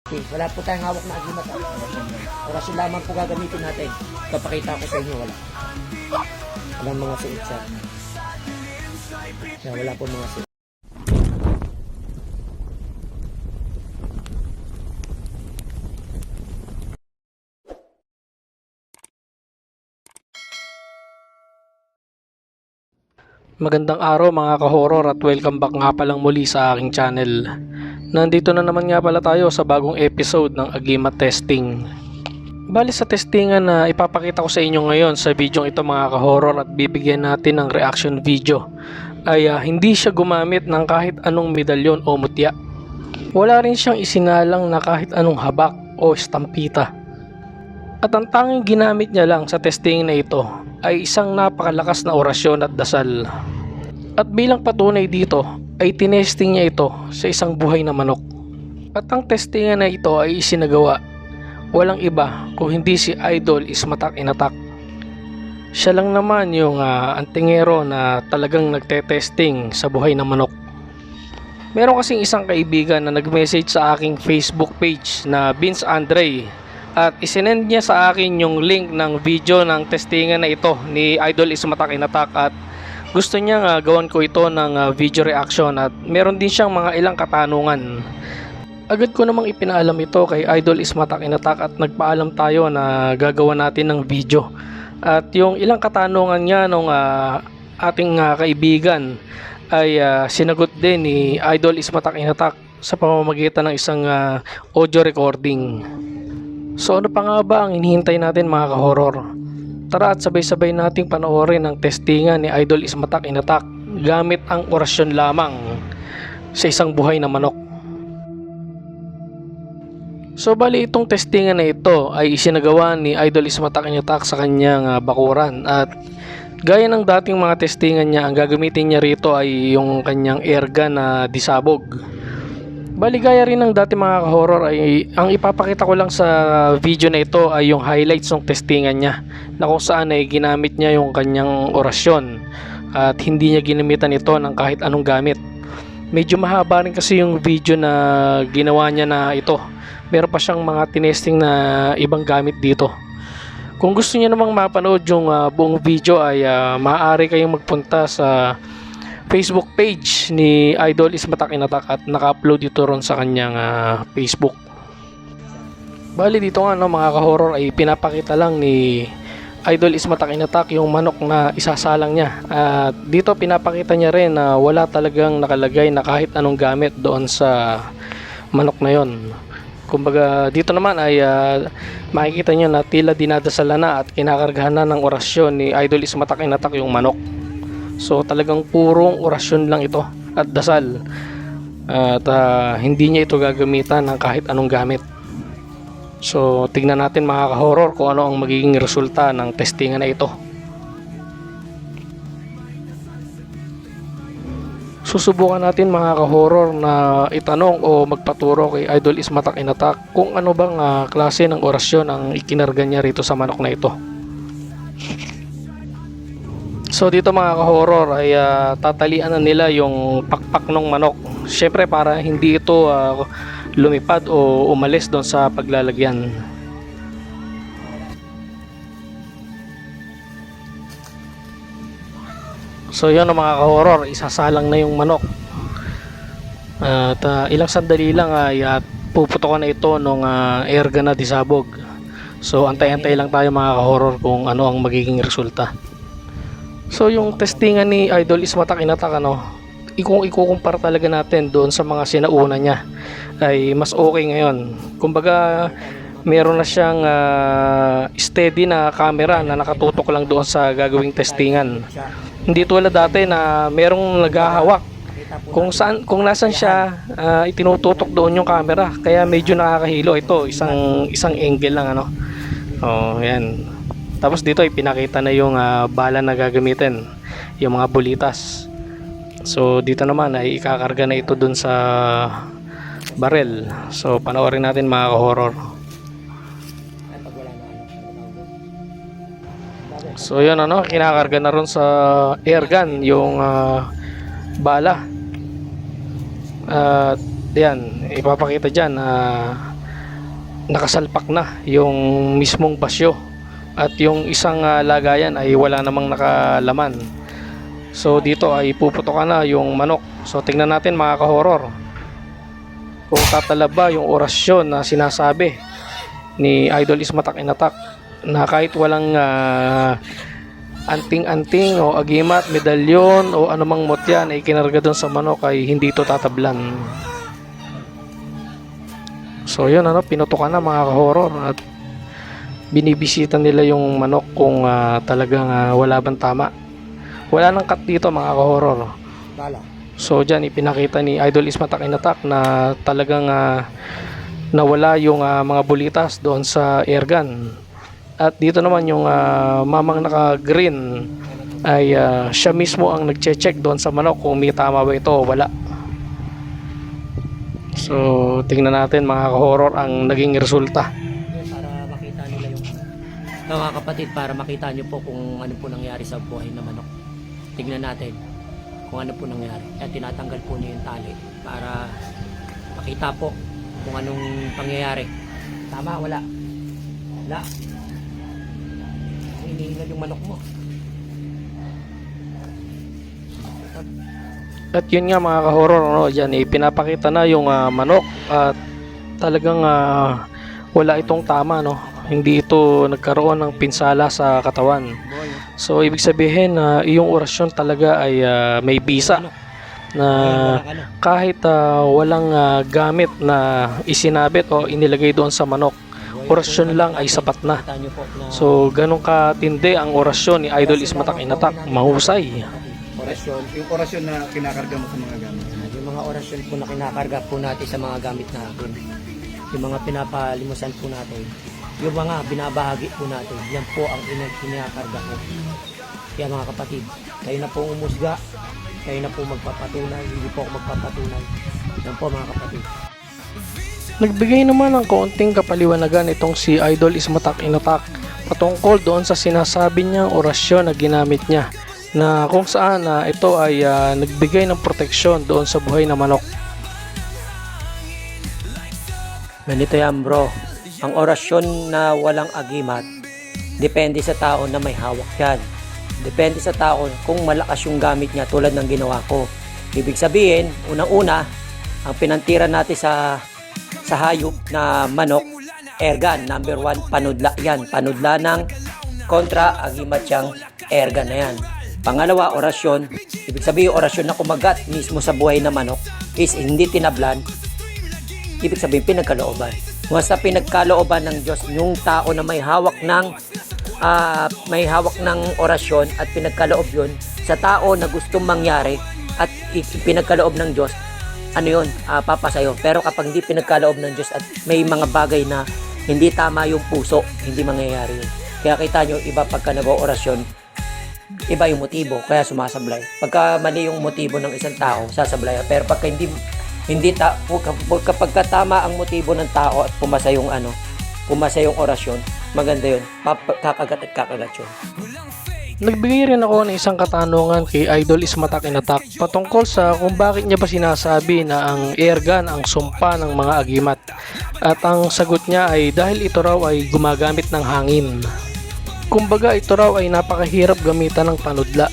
Okay, wala po tayong hawak na agimat. Orasyon lamang po gagamitin natin. Papakita ko sa inyo, wala. Walang mga suot siya. Kaya wala po mga suot. Magandang araw mga ka-horror at welcome back nga palang muli sa aking channel. Nandito na naman nga pala tayo sa bagong episode ng Agimat Testing. Bali sa testingan na ipapakita ko sa inyo ngayon sa video ito mga ka-horror at bibigyan natin ng reaction video ay hindi siya gumamit ng kahit anong medalyon o mutya. Wala rin siyang isinalang na kahit anong habak o estampita. At ang tanging ginamit niya lang sa testing na ito ay isang napakalakas na orasyon at dasal. At bilang patunay dito ay tinesting niya ito sa isang buhay na manok. At ang testingan na ito ay isinagawa walang iba kung hindi si Idol Ismatak Inatak. Siya lang naman yung antingero na talagang nagte-testing sa buhay na manok. Meron kasing isang kaibigan na nag-message sa aking Facebook page na Vince Andre. At isinend niya sa akin yung link ng video ng testingan na ito ni Idol Ismatak Inatak at gusto niya gawan ko ito ng video reaction at meron din siyang mga ilang katanungan. Agad ko namang ipinaalam ito kay Idol Ismatak Inatak at nagpaalam tayo na gagawa natin ng video. At yung ilang katanungan niya nung ating kaibigan ay sinagot din ni Idol Ismatak Inatak sa pamamagitan ng isang audio recording. So ano pa nga ba ang hinihintay natin mga ka-horror? Tara at sabay-sabay nating panoorin ang testingan ni Idol Ismatak Inatak gamit ang orasyon lamang sa isang buhay na manok. So bali itong testingan na ito ay isinagawa ni Idol Ismatak Inatak sa kanyang bakuran at gaya ng dating mga testingan niya, ang gagamitin niya rito ay yung kanyang airgun na disabog. Bali gaya rin ng dati mga ka-horror ay ang ipapakita ko lang sa video na ito ay yung highlights ng testingan niya na kung saan ay ginamit niya yung kanyang orasyon at hindi niya ginamitan ito ng kahit anong gamit. Medyo mahaba rin kasi yung video na ginawa niya na ito. Meron pa siyang mga tinesting na ibang gamit dito. Kung gusto niyo namang mapanood yung buong video ay maaari kayong magpunta sa Facebook page ni Idol Ismatak Inatak at naka-upload ito ron sa kanyang Facebook. Bali dito nga mga ka-horror ay pinapakita lang ni Idol Ismatak Inatak yung manok na isasalang niya. At dito pinapakita niya rin na wala talagang nakalagay na kahit anong gamit doon sa manok na yon. Kumbaga dito naman ay makikita niyo na tila dinadasalan na at kinakargahan na ng orasyon ni Idol Ismatak Inatak yung manok. So talagang purong orasyon lang ito at dasal at hindi niya ito gagamitan ng kahit anong gamit. So tignan natin mga ka-horror kung ano ang magiging resulta ng testingan na ito. Susubukan natin mga ka-horror na itanong o magpaturo kay Idol Ismatak Inatak kung ano bang klase ng orasyon ang ikinarga niya rito sa manok na ito. So dito mga ka-horror ay tatalian na nila yung pakpak ng manok. Syempre para hindi ito lumipad o umalis doon sa paglalagyan. So yun mga ka-horror, isasalang na yung manok. At ilang sandali lang ay puputokan na ito ng airgun na disabog. So antay-antay lang tayo mga ka-horror kung ano ang magiging resulta. So yung testingan ni Idol Ismatak Inatak kung ikukumpara talaga natin doon sa mga sinauna niya ay mas okay ngayon. Kumbaga meron na siyang steady na camera na nakatutok lang doon sa gagawing testingan. Hindi tulad dati na merong naghahawak kung nasan siya itinututok doon yung camera kaya medyo nakakahilo. Ito isang angle lang Oh, yan. Tapos dito ay pinakita na yung bala na gagamitin, yung mga bulitas. So dito naman ay ikakarga na ito dun sa barrel. So panoorin natin mga ka-horror. So yun kinakarga na ron sa airgun yung bala. Yan, ipapakita dyan nakasalpak na yung mismong basyo at yung isang lagayan ay wala namang nakalaman. So dito ay puputokan na yung manok. So tingnan natin mga ka-horror kung tatalab ba yung orasyon na sinasabi ni Idol Ismatak Inatak na kahit walang anting-anting o agimat, medalyon o anumang mutya na ikinarga doon sa manok ay hindi ito tatablan. So yun, pinutukan na mga ka-horror at binibisita nila yung manok kung talagang wala bang tama. Wala nang cut dito mga ka-horror. Bala. So dyan ipinakita ni Idol Ismatak Inatak na talagang nawala yung mga bulitas doon sa airgun. At dito naman yung mamang naka-green ay siya mismo ang nagche-check doon sa manok kung may tama ba ito o wala. So tingnan natin mga ka-horror ang naging resulta. Para makita nila yung mga kapatid, para makita nyo po kung ano po nangyari sa buhay na manok. Tingnan natin kung ano po nangyari. At tinatanggal po niya yung tali para makita po kung anong pangyayari. Tama, wala. Wala. Hinihingal yung manok mo. At yun nga mga ka-horror, dyan pinapakita na yung manok at talagang wala itong tama, hindi ito nagkaroon ng pinsala sa katawan. So ibig sabihin na iyong orasyon talaga ay may bisa na kahit walang gamit na isinabit o inilagay doon sa manok, orasyon lang ay sapat na. So ganun katindi ang orasyon ni Idol Ismatak Inatak, mahusay. Yung orasyon na kinakarga mo sa mga gamit. Yung mga orasyon po na kinakarga po natin sa mga gamit natin, yung mga pinapalimusan po natin, yung mga binabahagi po natin, yan po ang kinakarga ko. Kaya mga kapatid, kayo na po umusga, kayo na po magpapatunay, hindi po ako magpapatunay. Yan po mga kapatid. Nagbigay naman ng kaunting kapaliwanagan itong si Idol Ismatak Inatak patungkol doon sa sinasabi niyang orasyon na ginamit niya, na kung saan ito ay nagbigay ng proteksyon doon sa buhay na manok. Ganito yan bro, ang orasyon na walang agimat, depende sa tao na may hawak yan. Depende sa tao kung malakas yung gamit niya tulad ng ginawa ko. Ibig sabihin, unang-una, ang pinantiran natin sa hayop na manok, airgun, number 1, panudla yan. Panudla ng kontra, agimat siyang airgun na yan. Pangalawa, orasyon. Ibig sabihin, orasyon na kumagat mismo sa buhay na manok is hindi tinablan. Ibig sabihin, pinagkalooban. Basta pinagkalooban ng Diyos yung tao na may hawak ng orasyon at pinagkaloob yun sa tao na gustong mangyari at pinagkaloob ng Diyos, papasayo. Pero kapag hindi pinagkaloob ng Diyos at may mga bagay na hindi tama yung puso, hindi mangyayari yun. Kaya kita nyo, iba pagka nag-orasyon, iba yung motibo, kaya sumasablay. Pagka mali yung motibo ng isang tao, sasablay. Pero pagka kapag tama ang motibo ng tao at pumasa yung orasyon, maganda yun. Kakagat at kakagat yun. Nagbigay rin ako ng isang katanungan kay Idol Ismatak Inatak patungkol sa kung bakit niya ba sinasabi na ang airgun ang sumpa ng mga agimat. At ang sagot niya ay dahil ito raw ay gumagamit ng hangin. Kumbaga ito raw ay napakahirap gamitan ng panudla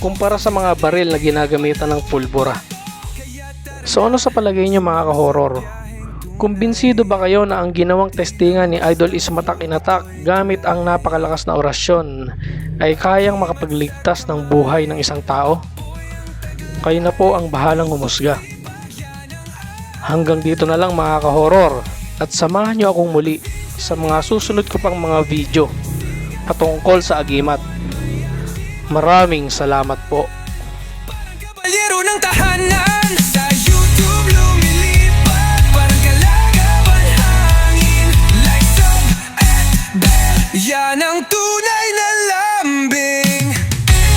kumpara sa mga baril na ginagamitan ng pulbura. So ano sa palagay niyo mga ka-horror? Kumbinsido ba kayo na ang ginawang testingan ni Idol Ismatak Inatak gamit ang napakalakas na orasyon ay kayang makapagligtas ng buhay ng isang tao? Kayo na po ang bahalang humusga. Hanggang dito na lang mga ka-horror at samahan niyo akong muli sa mga susunod ko pang mga video patungkol sa agimat. Maraming salamat po. Kabalyero ng tahanan.